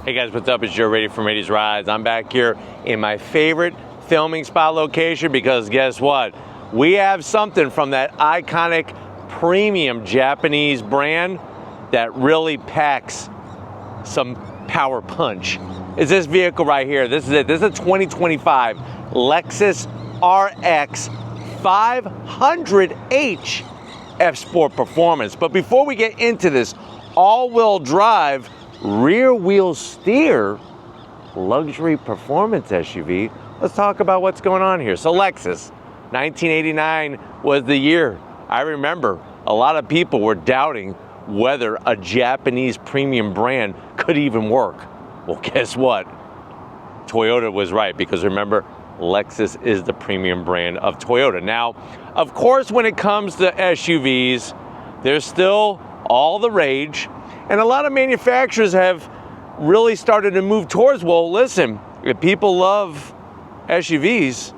Hey guys, what's up? It's Joe Raiti from Raiti's Rides. I'm back here in my favorite filming spot location because guess what? We have something from that iconic premium Japanese brand that really packs some power punch. It's this vehicle right here. This is it. This is a 2025 Lexus RX500h F-Sport Performance. But before we get into this all-wheel drive, rear-wheel steer luxury performance SUV, let's talk about what's going on here. So Lexus, 1989 was the year. I remember a lot of people were doubting whether a Japanese premium brand could even work. Well, guess what? Toyota was right, because remember, Lexus is the premium brand of Toyota. Now, of course, when it comes to SUVs, there's still all the rage, and a lot of manufacturers have really started to move towards, well, listen, if people love SUVs,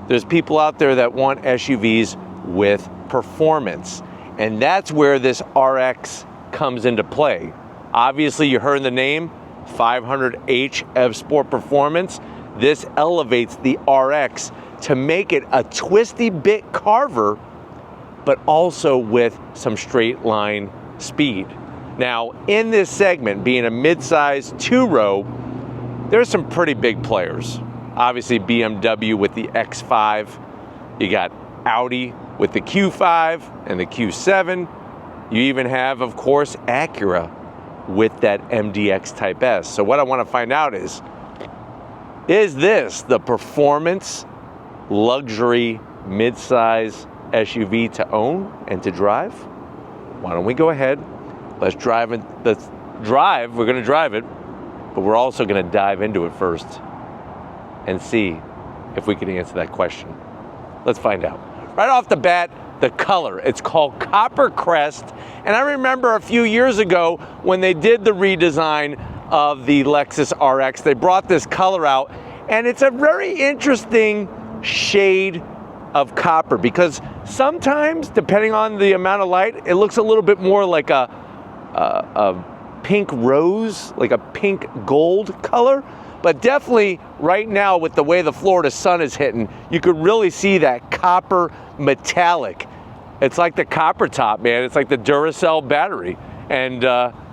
there's people out there that want SUVs with performance. And that's where this RX comes into play. Obviously, you heard the name, 500h F-Sport Performance. This elevates the RX to make it a twisty bit carver, but also with some straight line speed. Now, in this segment, being a mid-size two-row, there's some pretty big players. Obviously, BMW with the X5. You got Audi with the Q5 and the Q7. You even have, of course, Acura with that MDX Type S. So what I want to find out is this the performance luxury mid-size SUV to own and to drive? Why don't we go ahead? Let's drive it. Let's drive. We're going to drive it, but we're also going to dive into it first and see if we can answer that question. Let's find out. Right off the bat, the color. It's called Copper Crest, and I remember a few years ago when they did the redesign of the Lexus RX, they brought this color out, and it's a very interesting shade of copper, because sometimes, depending on the amount of light, it looks a little bit more like a pink rose, like a pink gold color. But definitely right now, with the way the Florida sun is hitting, you could really see that copper metallic. It's like the copper top, man. It's like the Duracell battery. And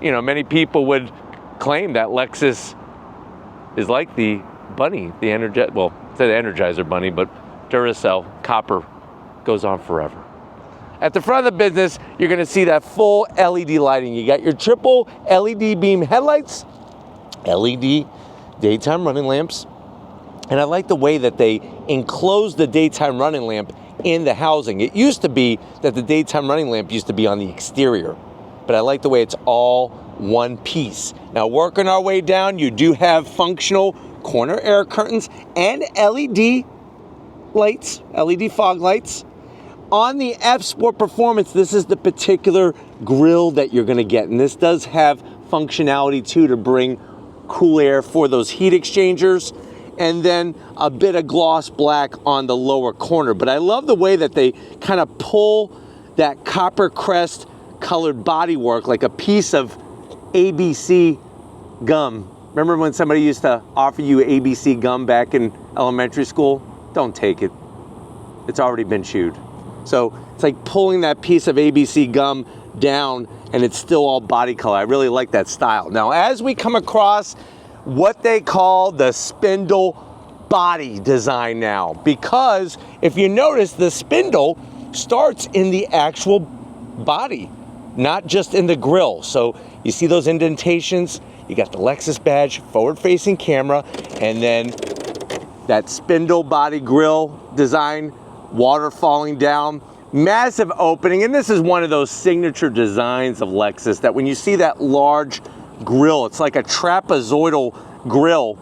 you know, many people would claim that Lexus is like the bunny, the Energizer bunny, but Duracell copper goes on forever. At the front of the business, you're gonna see that full LED lighting. You got your triple LED beam headlights, LED daytime running lamps, and I like the way that they enclose the daytime running lamp in the housing. It used to be that the daytime running lamp used to be on the exterior, but I like the way it's all one piece. Now, working our way down, you do have functional corner air curtains and LED lights, LED fog lights. On the F-Sport Performance, this is the particular grille that you're gonna get, and this does have functionality too to bring cool air for those heat exchangers, and then a bit of gloss black on the lower corner. But I love the way that they kind of pull that Copper Crest colored bodywork like a piece of ABC gum. Remember when somebody used to offer you ABC gum back in elementary school? Don't take it. It's already been chewed. So it's like pulling that piece of ABC gum down, and it's still all body color. I really like that style. Now, as we come across what they call the spindle body design now, because if you notice, the spindle starts in the actual body, not just in the grille. So you see those indentations, you got the Lexus badge, forward-facing camera, and then that spindle body grille design, water falling down, massive opening. And this is one of those signature designs of Lexus that when you see that large grille, it's like a trapezoidal grille,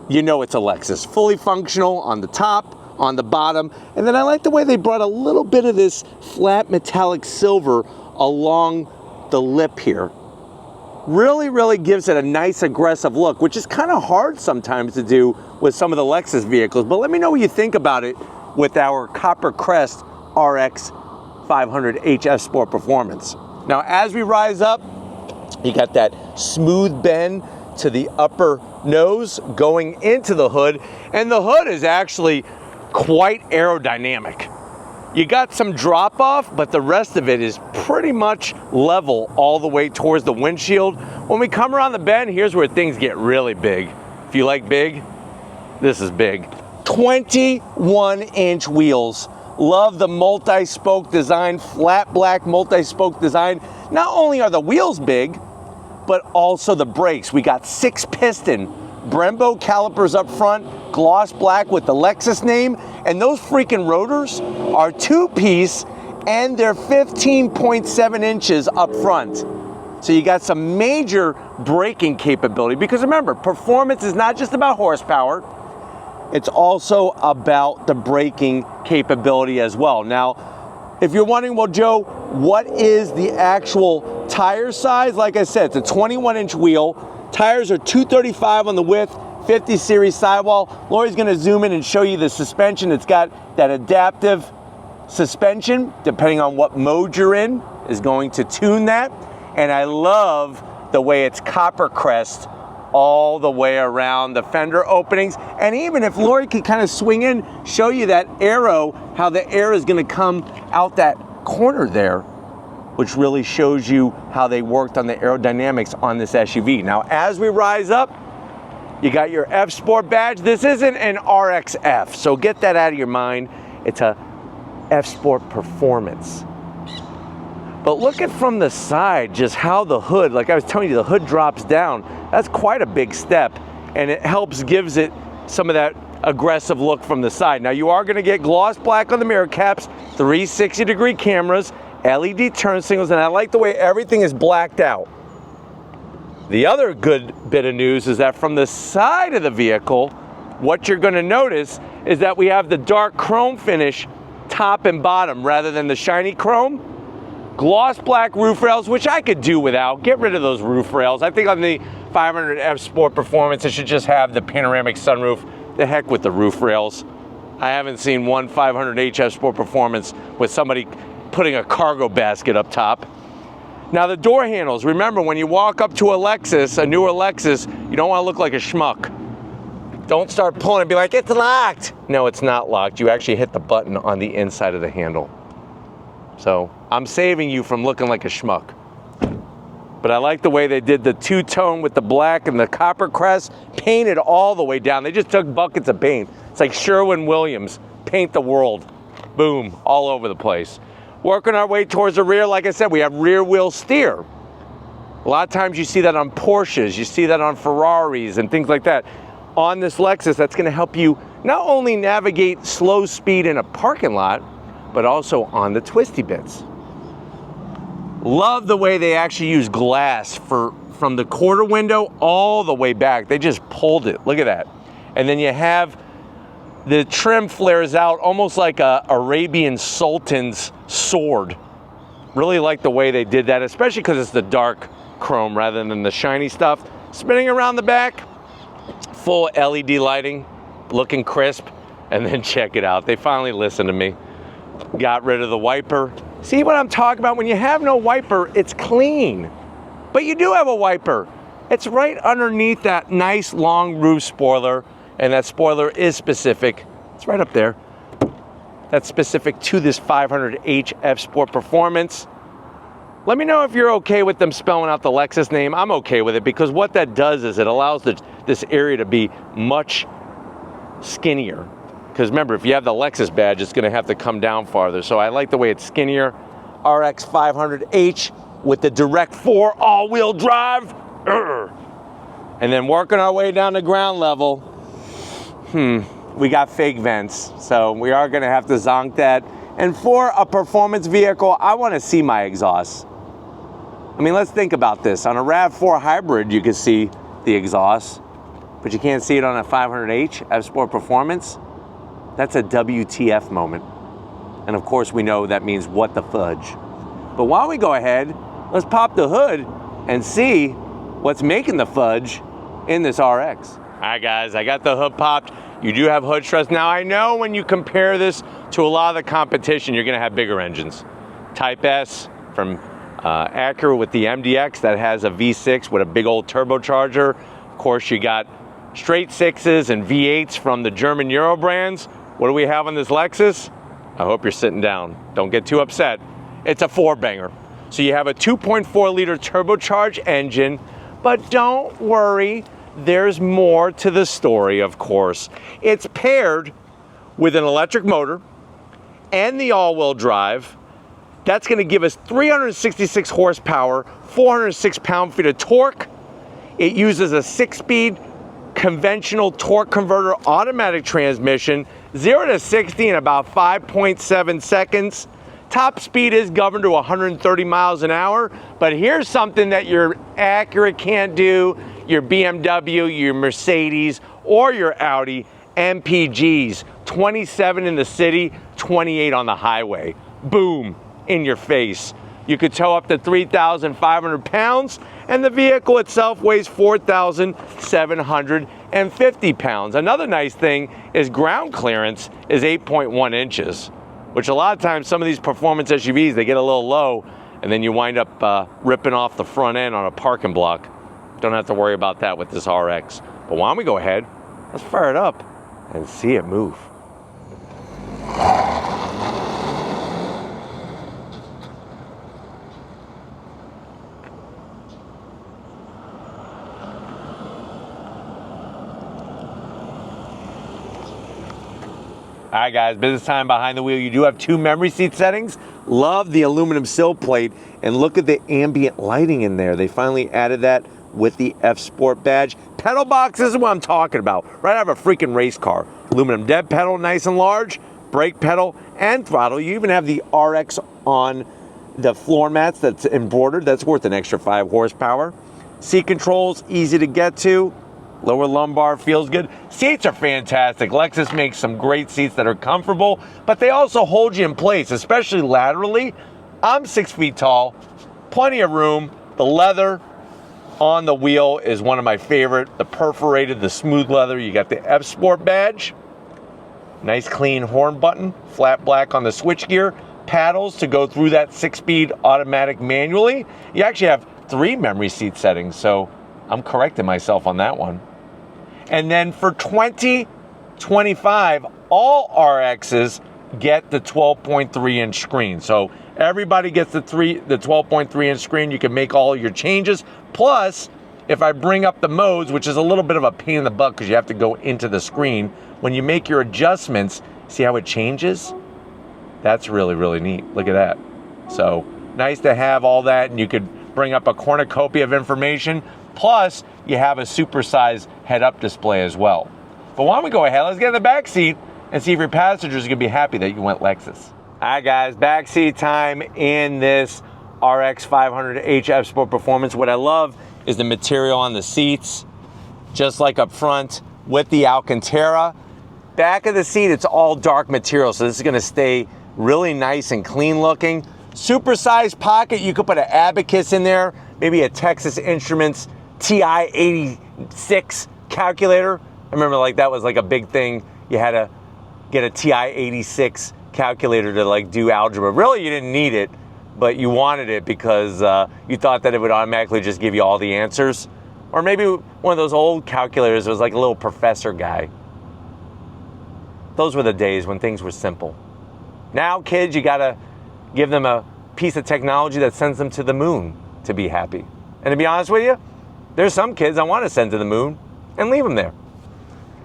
you know it's a Lexus. Fully functional on the top, on the bottom. And then I like the way they brought a little bit of this flat metallic silver along the lip here. Really gives it a nice aggressive look, which is kind of hard sometimes to do with some of the Lexus vehicles. But let me know what you think about it with our Copper Crest RX500h F-Sport Performance. Now, as we rise up, you got that smooth bend to the upper nose going into the hood. And the hood is actually quite aerodynamic. You got some drop off, but the rest of it is pretty much level all the way towards the windshield. When we come around the bend, here's where things get really big. If you like big, this is big. 21-inch wheels. Love the multi-spoke design, flat black multi-spoke design. Not only are the wheels big, but also the brakes. We got 6-piston Brembo calipers up front, gloss black with the Lexus name, and those freaking rotors are 2-piece and they're 15.7 inches up front. So you got some major braking capability, because remember, performance is not just about horsepower, it's also about the braking capability as well. Now, if you're wondering, well, Joe, what is the actual tire size? Like I said, it's a 21-inch wheel. Tires are 235 on the width, 50 series sidewall. Lori's gonna zoom in and show you the suspension. It's got that adaptive suspension, depending on what mode you're in, is going to tune that. And I love the way it's Copper Crest all the way around the fender openings. And even if Lori could kind of swing in, show you that arrow, how the air is gonna come out that corner there, which really shows you how they worked on the aerodynamics on this SUV. Now, as we rise up, you got your F Sport badge. This isn't an RXF, so get that out of your mind. It's a F Sport Performance. But look at from the side, just how the hood, like I was telling you, the hood drops down. That's quite a big step, and it gives it some of that aggressive look from the side. Now, you are gonna get gloss black on the mirror caps, 360-degree cameras, LED turn signals, and I like the way everything is blacked out. The other good bit of news is that from the side of the vehicle, what you're gonna notice is that we have the dark chrome finish top and bottom rather than the shiny chrome. Gloss black roof rails, which I could do without. Get rid of those roof rails. I think on the 500 F Sport Performance, it should just have the panoramic sunroof. The heck with the roof rails. I haven't seen one 500H F Sport Performance with somebody putting a cargo basket up top. Now the door handles, remember when you walk up to a Lexus, a newer Lexus, you don't want to look like a schmuck. Don't start pulling and be like, it's locked. No, it's not locked. You actually hit the button on the inside of the handle. So I'm saving you from looking like a schmuck. But I like the way they did the two-tone with the black and the Copper Crest, painted all the way down. They just took buckets of paint. It's like Sherwin-Williams, paint the world. Boom, all over the place. Working our way towards the rear, like I said, we have rear wheel steer. A lot of times you see that on Porsches, you see that on Ferraris and things like that. On this Lexus, that's gonna help you not only navigate slow speed in a parking lot, but also on the twisty bits. Love the way they actually use glass from the quarter window all the way back. They just pulled it, look at that. And then you have the trim flares out almost like a Arabian Sultan's sword. Really like the way they did that, especially because it's the dark chrome rather than the shiny stuff. Spinning around the back, full LED lighting, looking crisp. And then check it out, they finally listened to me. Got rid of the wiper. See what I'm talking about? When you have no wiper, it's clean. But you do have a wiper. It's right underneath that nice long roof spoiler. And that spoiler is specific. It's right up there. That's specific to this 500H F Sport Performance. Let me know if you're okay with them spelling out the Lexus name. I'm okay with it, because what that does is it allows this area to be much skinnier. Because remember, if you have the Lexus badge, it's gonna have to come down farther. So I like the way it's skinnier. RX500H with the Direct 4 all-wheel drive. And then working our way down to ground level, we got fake vents. So we are gonna have to zonk that. And for a performance vehicle, I wanna see my exhaust. I mean, let's think about this. On a RAV4 hybrid, you can see the exhaust, but you can't see it on a 500H F Sport Performance. That's a WTF moment. And of course, we know that means what the fudge. But while we go ahead, let's pop the hood and see what's making the fudge in this RX. All right, guys, I got the hood popped. You do have hood struts. Now, I know when you compare this to a lot of the competition, you're gonna have bigger engines. Type S from Acura with the MDX that has a V6 with a big old turbocharger. Of course, you got straight 6s and V8s from the German Euro brands. What do we have on this Lexus? I hope you're sitting down. Don't get too upset. It's a 4-banger. So you have a 2.4 liter turbocharged engine, but don't worry, there's more to the story, of course. It's paired with an electric motor and the all-wheel drive. That's gonna give us 366 horsepower, 406 pound-feet of torque. It uses a 6-speed conventional torque converter automatic transmission, 0 to 60 in about 5.7 seconds. Top speed is governed to 130 miles an hour, but here's something that your Acura can't do, your BMW, your Mercedes, or your Audi MPGs. 27 in the city, 28 on the highway. Boom, in your face. You could tow up to 3,500 pounds, and the vehicle itself weighs 4,750 pounds. Another nice thing is ground clearance is 8.1 inches, which a lot of times some of these performance SUVs, they get a little low, and then you wind up ripping off the front end on a parking block. Don't have to worry about that with this RX. But why don't we go ahead, let's fire it up and see it move. All right, guys, business time behind the wheel. You do have 2 memory seat settings. Love the aluminum sill plate, and look at the ambient lighting in there. They finally added that with the F Sport badge. Pedal box, this is what I'm talking about. Right out of a freaking race car. Aluminum dead pedal, nice and large, brake pedal, and throttle. You even have the RX on the floor mats that's embroidered. That's worth an extra 5 horsepower. Seat controls, easy to get to. Lower lumbar feels good. Seats are fantastic. Lexus makes some great seats that are comfortable, but they also hold you in place, especially laterally. I'm 6 feet tall, plenty of room. The leather on the wheel is one of my favorite. The perforated, the smooth leather. You got the F Sport badge. Nice clean horn button, flat black on the switchgear. Paddles to go through that 6-speed automatic manually. You actually have 3 memory seat settings, so I'm correcting myself on that one. And then for 2025, all RXs get the 12.3-inch screen. So everybody gets the 12.3-inch screen. You can make all your changes. Plus, if I bring up the modes, which is a little bit of a pain in the butt because you have to go into the screen, when you make your adjustments, see how it changes? That's really, really neat. Look at that. So nice to have all that, and you could bring up a cornucopia of information. Plus, you have a supersized head-up display as well. But why don't we go ahead, let's get in the back seat and see if your passengers are gonna be happy that you went Lexus. All right, guys, back seat time in this RX500h F Sport Performance. What I love is the material on the seats, just like up front with the Alcantara. Back of the seat, it's all dark material, so this is gonna stay really nice and clean looking. Supersized pocket, you could put an Abacus in there, maybe a Texas Instruments TI-86 calculator. I remember like that was like a big thing. You had to get a TI-86 calculator to like do algebra. Really, you didn't need it, but you wanted it because you thought that it would automatically just give you all the answers. Or maybe one of those old calculators was like a little professor guy. Those were the days when things were simple. Now, kids, you gotta give them a piece of technology that sends them to the moon to be happy. And to be honest with you, there's some kids I want to send to the moon and leave them there.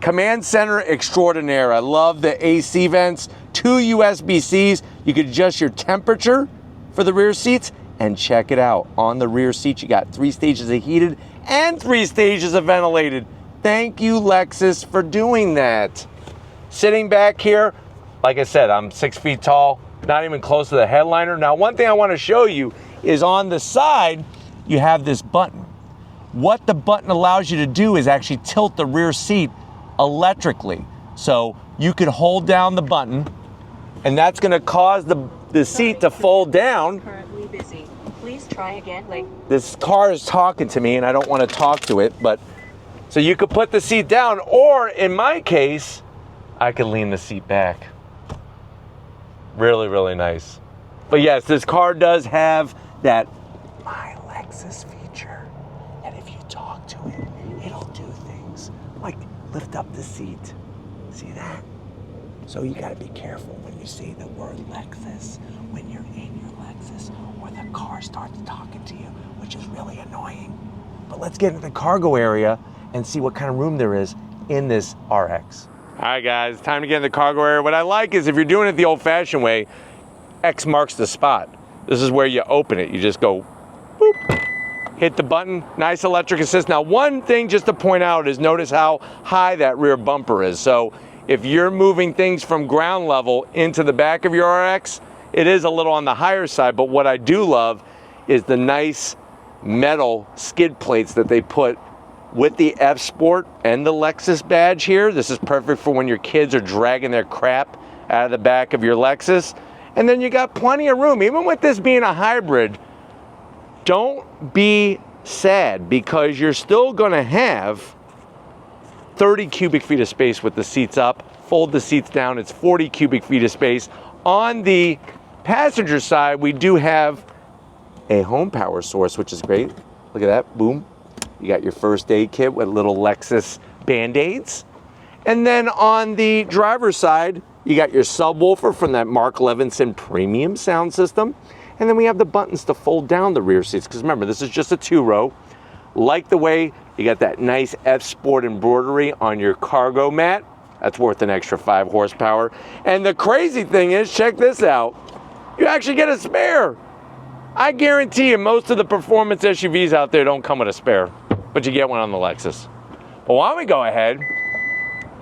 Command center extraordinaire. I love the AC vents, 2 USB-Cs. You could adjust your temperature for the rear seats, and check it out. On the rear seat, you got 3 stages of heated and 3 stages of ventilated. Thank you, Lexus, for doing that. Sitting back here, like I said, I'm 6 feet tall, not even close to the headliner. Now, one thing I want to show you is on the side, you have this button. What the button allows you to do is actually tilt the rear seat electrically. So you could hold down the button, and that's going to cause the seat to fold down. Currently busy. Please try again later. This car is talking to me, and I don't want to talk to it, but so you could put the seat down, or in my case, I could lean the seat back. Really, really nice. But yes, this car does have that My Lexus feature. And if you talk to it, it'll do things like lift up the seat. See that? So you gotta be careful when you say the word Lexus, when you're in your Lexus, or the car starts talking to you, which is really annoying. But let's get into the cargo area and see what kind of room there is in this RX. All right, guys, time to get in the cargo area. What I like is if you're doing it the old-fashioned way, X marks the spot. This is where you open it. You just go, boop, hit the button, nice electric assist. Now, one thing just to point out is notice how high that rear bumper is. So if you're moving things from ground level into the back of your RX, it is a little on the higher side, but what I do love is the nice metal skid plates that they put with the F Sport and the Lexus badge here. This is perfect for when your kids are dragging their crap out of the back of your Lexus. And then you got plenty of room. Even with this being a hybrid, don't be sad because you're still gonna have 30 cubic feet of space with the seats up. Fold the seats down, it's 40 cubic feet of space. On the passenger side, we do have a home power source, which is great. Look at that, boom. You got your first aid kit with little Lexus Band-Aids. And then on the driver's side, you got your subwoofer from that Mark Levinson premium sound system. And then we have the buttons to fold down the rear seats, because remember, this is just a 2-row. Like the way you got that nice F Sport embroidery on your cargo mat. That's worth an extra 5 horsepower. And the crazy thing is, check this out. You actually get a spare. I guarantee you most of the performance SUVs out there don't come with a spare, but you get one on the Lexus. Well, why don't we go ahead?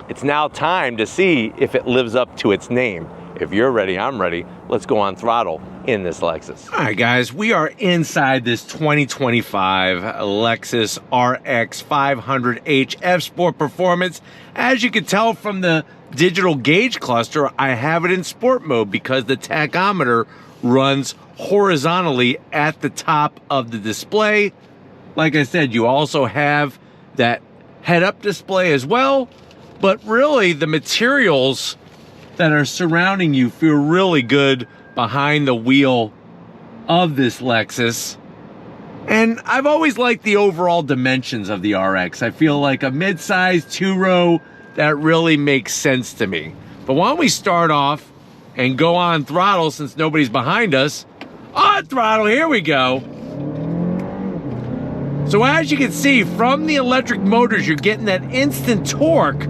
It's now time to see if it lives up to its name. If you're ready, I'm ready. Let's go on throttle in this Lexus. All right, guys, we are inside this 2025 Lexus RX500h F Sport Performance. As you can tell from the digital gauge cluster, I have it in sport mode because the tachometer runs horizontally at the top of the display. Like I said, you also have that head-up display as well, but really the materials that are surrounding you feel really good behind the wheel of this Lexus. And I've always liked the overall dimensions of the RX. I feel like a mid-size 2-row, that really makes sense to me. But why don't we start off and go on throttle since nobody's behind us. On throttle, here we go. So as you can see, from the electric motors, you're getting that instant torque.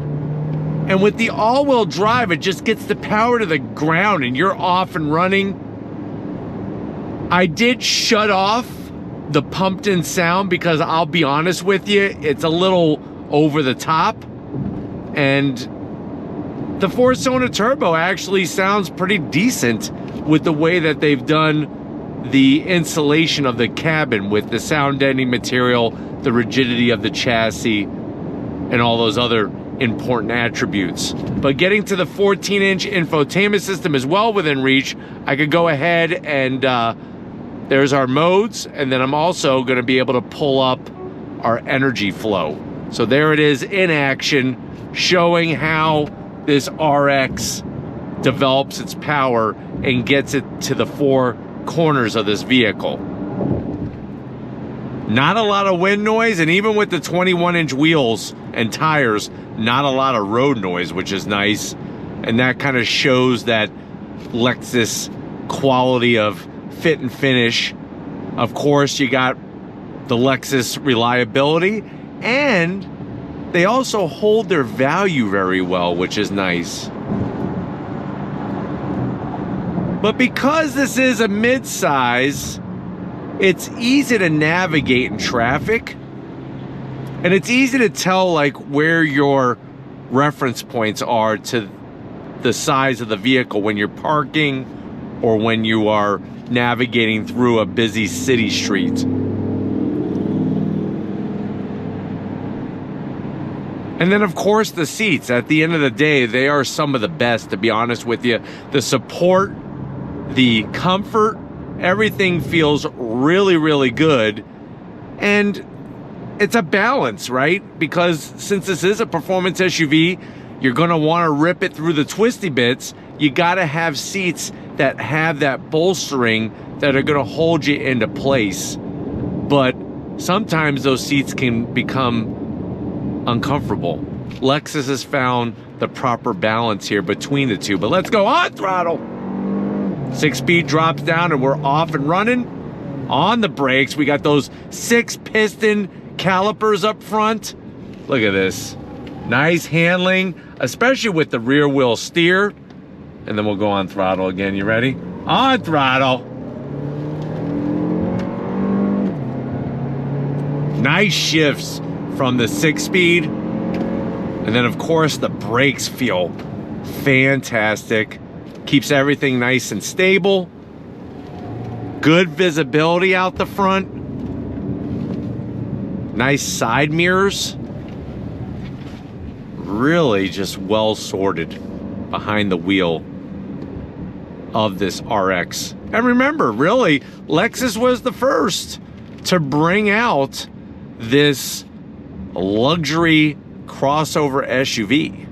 And with the all-wheel drive, it just gets the power to the ground and you're off and running. I did shut off the pumped-in sound because I'll be honest with you, it's a little over the top. And the 4-cylinder turbo actually sounds pretty decent with the way that they've done the insulation of the cabin with the sound deadening material, the rigidity of the chassis, and all those other important attributes. But getting to the 14-inch infotainment system is well within reach. I could go ahead and there's our modes, and then I'm also going to be able to pull up our energy flow. So there it is in action, showing how this RX develops its power and gets it to the 4 corners of this vehicle. Not a lot of wind noise, and even with the 21-inch wheels and tires, not a lot of road noise, which is nice. And that kind of shows that Lexus quality of fit and finish. Of course, you got the Lexus reliability, and they also hold their value very well, which is nice. But because this is a mid-size, it's easy to navigate in traffic, and it's easy to tell like where your reference points are to the size of the vehicle when you're parking or when you are navigating through a busy city street. And then of course the seats, at the end of the day, they are some of the best, to be honest with you. The support, the comfort, everything feels really, really good. And it's a balance, right? Because since this is a performance SUV, you're gonna wanna rip it through the twisty bits. You gotta have seats that have that bolstering that are gonna hold you into place. But sometimes those seats can become uncomfortable. Lexus has found the proper balance here between the two, but let's go on throttle. 6-speed drops down and we're off and running. On the brakes, we got those 6-piston calipers up front. Look at this. Nice handling, especially with the rear wheel steer. And then we'll go on throttle again. You ready? On throttle. Nice shifts from the 6-speed. And then of course the brakes feel fantastic. Keeps everything nice and stable. Good visibility out the front. Nice side mirrors. Really just well sorted behind the wheel of this RX. And remember, really, Lexus was the first to bring out this luxury crossover SUV.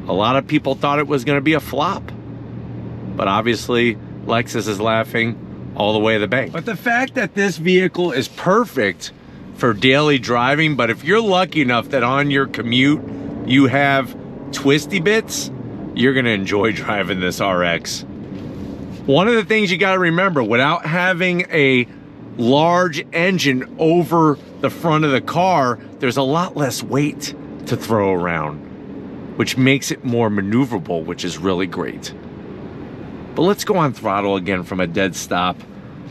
A lot of people thought it was going to be a flop, but obviously Lexus is laughing all the way to the bank. But the fact that this vehicle is perfect for daily driving, but if you're lucky enough that on your commute you have twisty bits, you're going to enjoy driving this RX. One of the things you got to remember, without having a large engine over the front of the car, there's a lot less weight to throw around, which makes it more maneuverable, which is really great. But let's go on throttle again from a dead stop,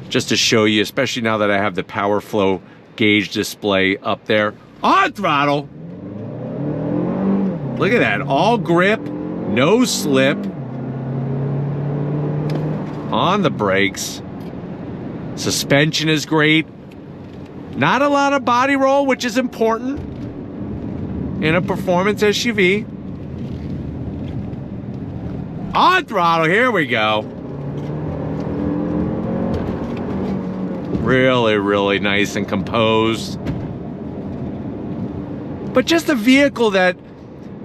just to show you, especially now that I have the power flow gauge display up there. On throttle. Look at that, all grip, no slip. On the brakes. Suspension is great. Not a lot of body roll, which is important in a performance SUV. On throttle, here we go. Really, really nice and composed. But just a vehicle that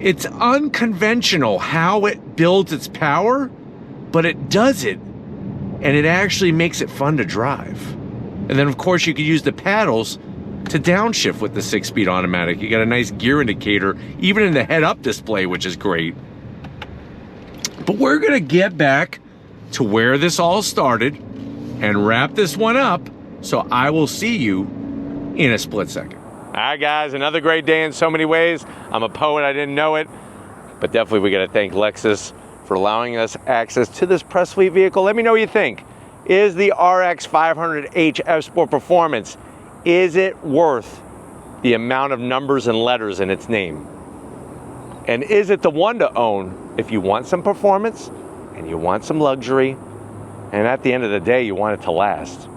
it's unconventional how it builds its power, but it does it. And it actually makes it fun to drive. And then of course you could use the paddles to downshift with the 6-speed automatic. You got a nice gear indicator, even in the head-up display, which is great. But we're gonna get back to where this all started and wrap this one up, so I will see you in a split second. All right, guys, another great day in so many ways. I'm a poet, I didn't know it, but definitely we gotta thank Lexus for allowing us access to this press fleet vehicle. Let me know what you think. Is the RX500h F-Sport Performance, is it worth the amount of numbers and letters in its name? And is it the one to own if you want some performance and you want some luxury, and at the end of the day, you want it to last?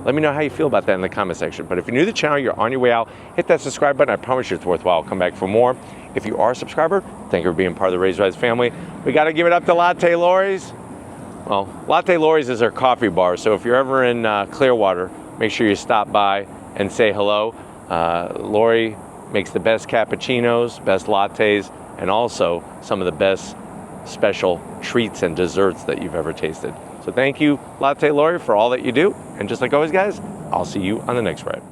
Let me know how you feel about that in the comment section. But if you're new to the channel, you're on your way out, hit that subscribe button. I promise you it's worthwhile. I'll come back for more. If you are a subscriber, thank you for being part of the Raise Rise family. We got to give it up to Latte Lori's. Well, Latte Lori's is our coffee bar, so if you're ever in Clearwater, make sure you stop by and say hello. Lori makes the best cappuccinos, best lattes, and also some of the best special treats and desserts that you've ever tasted. So thank you, Latte Lori, for all that you do. And just like always, guys, I'll see you on the next ride.